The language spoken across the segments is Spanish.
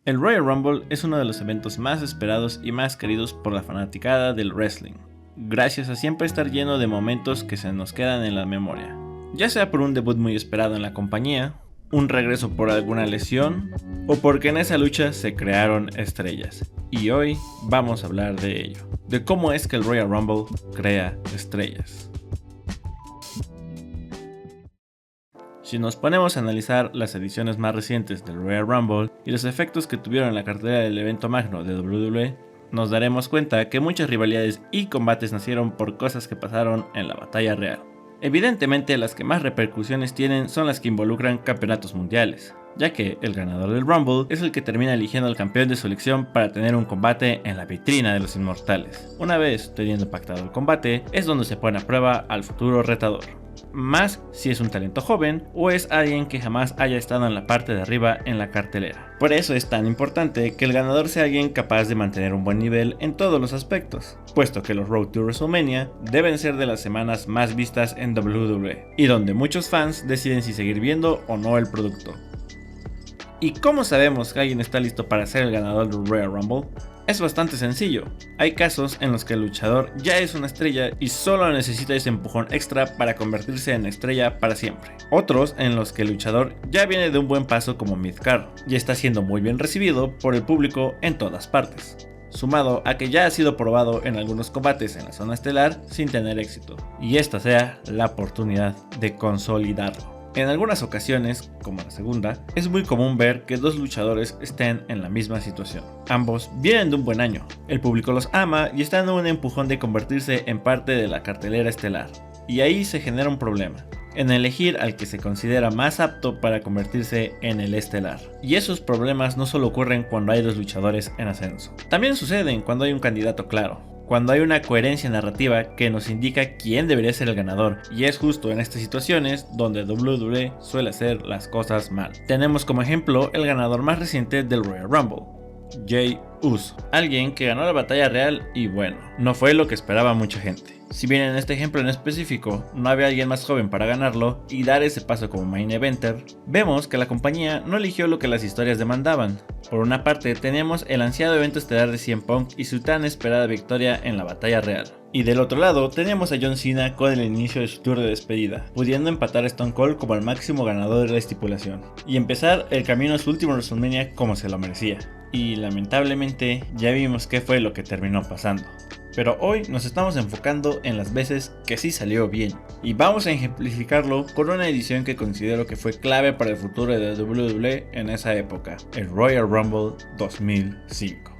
El Royal Rumble es uno de los eventos más esperados y más queridos por la fanaticada del wrestling, gracias a siempre estar lleno de momentos que se nos quedan en la memoria, ya sea por un debut muy esperado en la compañía, un regreso por alguna lesión, o porque en esa lucha se crearon estrellas. Y hoy vamos a hablar de ello, de cómo es que el Royal Rumble crea estrellas. Si nos ponemos a analizar las ediciones más recientes del Royal Rumble y los efectos que tuvieron en la cartelera del evento magno de WWE, nos daremos cuenta que muchas rivalidades y combates nacieron por cosas que pasaron en la batalla real. Evidentemente, las que más repercusiones tienen son las que involucran campeonatos mundiales, ya que el ganador del Rumble es el que termina eligiendo al campeón de su elección para tener un combate en la vitrina de los inmortales. Una vez teniendo pactado el combate, es donde se pone a prueba al futuro retador. Más si es un talento joven o es alguien que jamás haya estado en la parte de arriba en la cartelera. Por eso es tan importante que el ganador sea alguien capaz de mantener un buen nivel en todos los aspectos, puesto que los Road to WrestleMania deben ser de las semanas más vistas en WWE, y donde muchos fans deciden si seguir viendo o no el producto. ¿Y cómo sabemos que alguien está listo para ser el ganador del Royal Rumble? Es bastante sencillo. Hay casos en los que el luchador ya es una estrella y solo necesita ese empujón extra para convertirse en estrella para siempre. Otros en los que el luchador ya viene de un buen paso como mid-card y está siendo muy bien recibido por el público en todas partes, sumado a que ya ha sido probado en algunos combates en la zona estelar sin tener éxito, y esta sea la oportunidad de consolidarlo. En algunas ocasiones, como la segunda, es muy común ver que dos luchadores estén en la misma situación. Ambos vienen de un buen año, el público los ama y están en un empujón de convertirse en parte de la cartelera estelar. Y ahí se genera un problema, en elegir al que se considera más apto para convertirse en el estelar. Y esos problemas no solo ocurren cuando hay dos luchadores en ascenso. También suceden cuando hay un candidato claro, cuando hay una coherencia narrativa que nos indica quién debería ser el ganador, y es justo en estas situaciones donde WWE suele hacer las cosas mal. Tenemos como ejemplo el ganador más reciente del Royal Rumble, Jey Uso, alguien que ganó la batalla real y bueno, no fue lo que esperaba mucha gente. Si bien en este ejemplo en específico no había alguien más joven para ganarlo y dar ese paso como main eventer, vemos que la compañía no eligió lo que las historias demandaban. Por una parte teníamos el ansiado evento estelar de CM Punk y su tan esperada victoria en la batalla real. Y del otro lado teníamos a John Cena con el inicio de su tour de despedida, pudiendo empatar a Stone Cold como el máximo ganador de la estipulación, y empezar el camino a su último WrestleMania como se lo merecía. Y lamentablemente ya vimos qué fue lo que terminó pasando. Pero hoy nos estamos enfocando en las veces que sí salió bien, y vamos a ejemplificarlo con una edición que considero que fue clave para el futuro de WWE en esa época, el Royal Rumble 2005.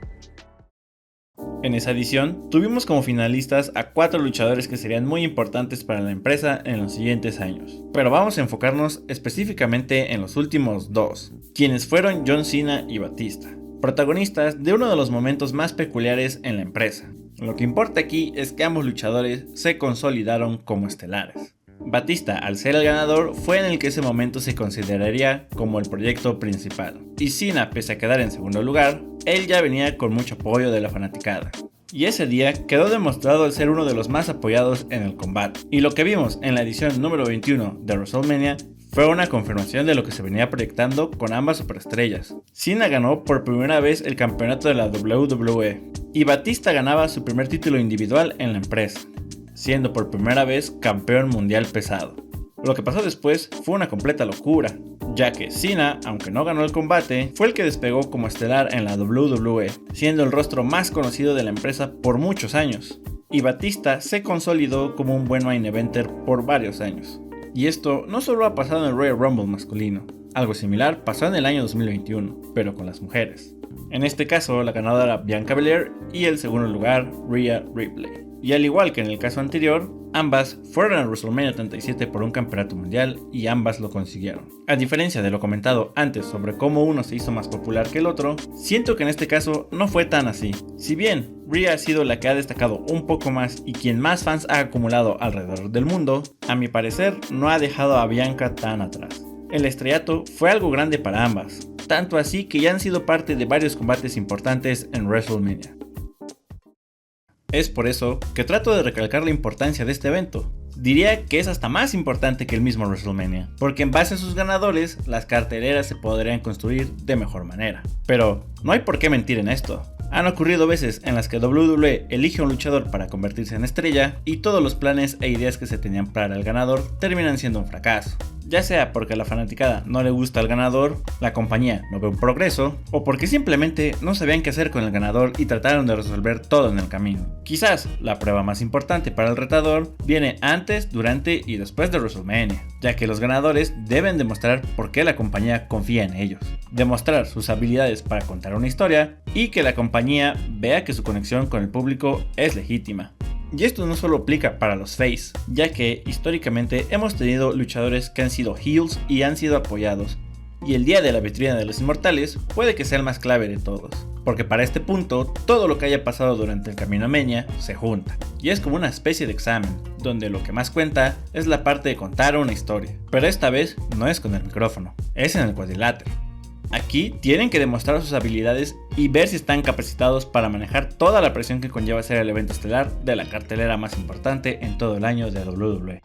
En esa edición tuvimos como finalistas a 4 luchadores que serían muy importantes para la empresa en los siguientes años, pero vamos a enfocarnos específicamente en los últimos 2, quienes fueron John Cena y Batista, protagonistas de uno de los momentos más peculiares en la empresa. Lo que importa aquí es que ambos luchadores se consolidaron como estelares. Batista, al ser el ganador, fue en el que ese momento se consideraría como el proyecto principal. Y Cena, pese a quedar en segundo lugar, él ya venía con mucho apoyo de la fanaticada. Y ese día quedó demostrado el ser uno de los más apoyados en el combate. Y lo que vimos en la edición número 21 de WrestleMania fue una confirmación de lo que se venía proyectando con ambas superestrellas. Cena ganó por primera vez el campeonato de la WWE y Batista ganaba su primer título individual en la empresa, siendo por primera vez campeón mundial pesado. Lo que pasó después fue una completa locura, ya que Cena, aunque no ganó el combate, fue el que despegó como estelar en la WWE, siendo el rostro más conocido de la empresa por muchos años, y Batista se consolidó como un buen main eventer por varios años. Y esto no solo ha pasado en el Royal Rumble masculino, algo similar pasó en el año 2021, pero con las mujeres. En este caso, la ganadora Bianca Belair y el segundo lugar Rhea Ripley. Y al igual que en el caso anterior, ambas fueron a WrestleMania 37 por un campeonato mundial y ambas lo consiguieron. A diferencia de lo comentado antes sobre cómo uno se hizo más popular que el otro, siento que en este caso no fue tan así. Si bien Rhea ha sido la que ha destacado un poco más y quien más fans ha acumulado alrededor del mundo, a mi parecer no ha dejado a Bianca tan atrás. El estrellato fue algo grande para ambas, tanto así que ya han sido parte de varios combates importantes en WrestleMania. Es por eso que trato de recalcar la importancia de este evento, Diría que es hasta más importante que el mismo WrestleMania, porque en base a sus ganadores, las carteleras se podrían construir de mejor manera. Pero no hay por qué mentir en esto. Han ocurrido veces en las que WWE elige a un luchador para convertirse en estrella y todos los planes e ideas que se tenían para el ganador terminan siendo un fracaso. Ya sea porque a la fanaticada no le gusta el ganador, la compañía no ve un progreso, o porque simplemente no sabían qué hacer con el ganador y trataron de resolver todo en el camino. Quizás la prueba más importante para el retador viene antes, durante y después de WrestleMania, ya que los ganadores deben demostrar por qué la compañía confía en ellos, demostrar sus habilidades para contar una historia y que la compañía vea que su conexión con el público es legítima. Y esto no solo aplica para los face, ya que históricamente hemos tenido luchadores que han sido heels y han sido apoyados, y el día de la vitrina de los inmortales puede que sea el más clave de todos, porque para este punto todo lo que haya pasado durante el camino a Mania se junta, y es como una especie de examen, donde lo que más cuenta es la parte de contar una historia, pero esta vez no es con el micrófono, es en el cuadrilátero. Aquí tienen que demostrar sus habilidades y ver si están capacitados para manejar toda la presión que conlleva ser el evento estelar de la cartelera más importante en todo el año de WWE.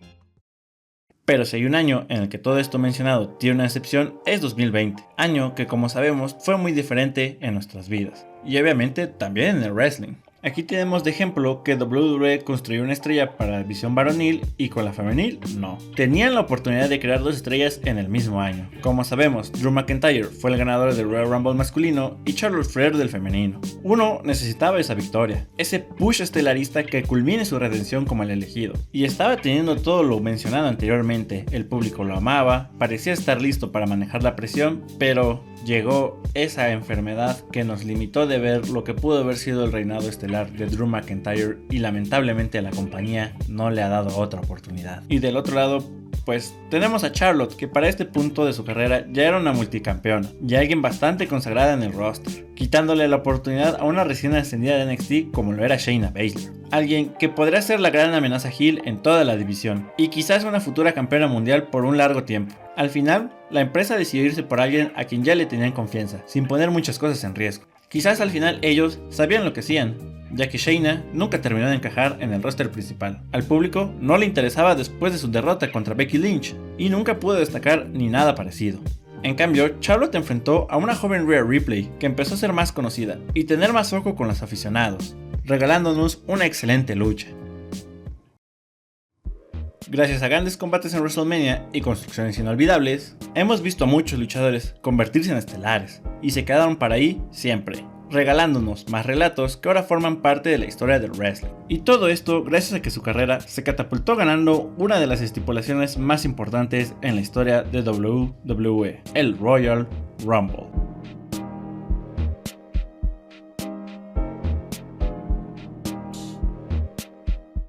Pero si hay un año en el que todo esto mencionado tiene una excepción, es 2020, año que como sabemos fue muy diferente en nuestras vidas, y obviamente también en el wrestling. Aquí tenemos de ejemplo que WWE construyó una estrella para la división varonil y con la femenil no. Tenían la oportunidad de crear dos estrellas en el mismo año. Como sabemos, Drew McIntyre fue el ganador del Royal Rumble masculino y Charlotte Flair del femenino. Uno necesitaba esa victoria, ese push estelarista que culmine su redención como el elegido. Y estaba teniendo todo lo mencionado anteriormente, el público lo amaba, parecía estar listo para manejar la presión, pero llegó esa enfermedad que nos limitó de ver lo que pudo haber sido el reinado estelar de Drew McIntyre y lamentablemente a la compañía no le ha dado otra oportunidad. Y del otro lado, pues tenemos a Charlotte, que para este punto de su carrera ya era una multicampeona y alguien bastante consagrada en el roster, quitándole la oportunidad a una recién ascendida de NXT como lo era Shayna Baszler, alguien que podría ser la gran amenaza heel en toda la división y quizás una futura campeona mundial por un largo tiempo. Al final, la empresa decidió irse por alguien a quien ya le tenían confianza, sin poner muchas cosas en riesgo. Quizás al final ellos sabían lo que hacían, ya que Shayna nunca terminó de encajar en el roster principal. Al público no le interesaba después de su derrota contra Becky Lynch, y nunca pudo destacar ni nada parecido. En cambio, Charlotte enfrentó a una joven Rhea Ripley que empezó a ser más conocida y tener más ojo con los aficionados, regalándonos una excelente lucha. Gracias a grandes combates en WrestleMania y construcciones inolvidables, hemos visto a muchos luchadores convertirse en estelares, y se quedaron para ahí siempre, regalándonos más relatos que ahora forman parte de la historia del wrestling. Y todo esto gracias a que su carrera se catapultó ganando una de las estipulaciones más importantes en la historia de WWE, el Royal Rumble.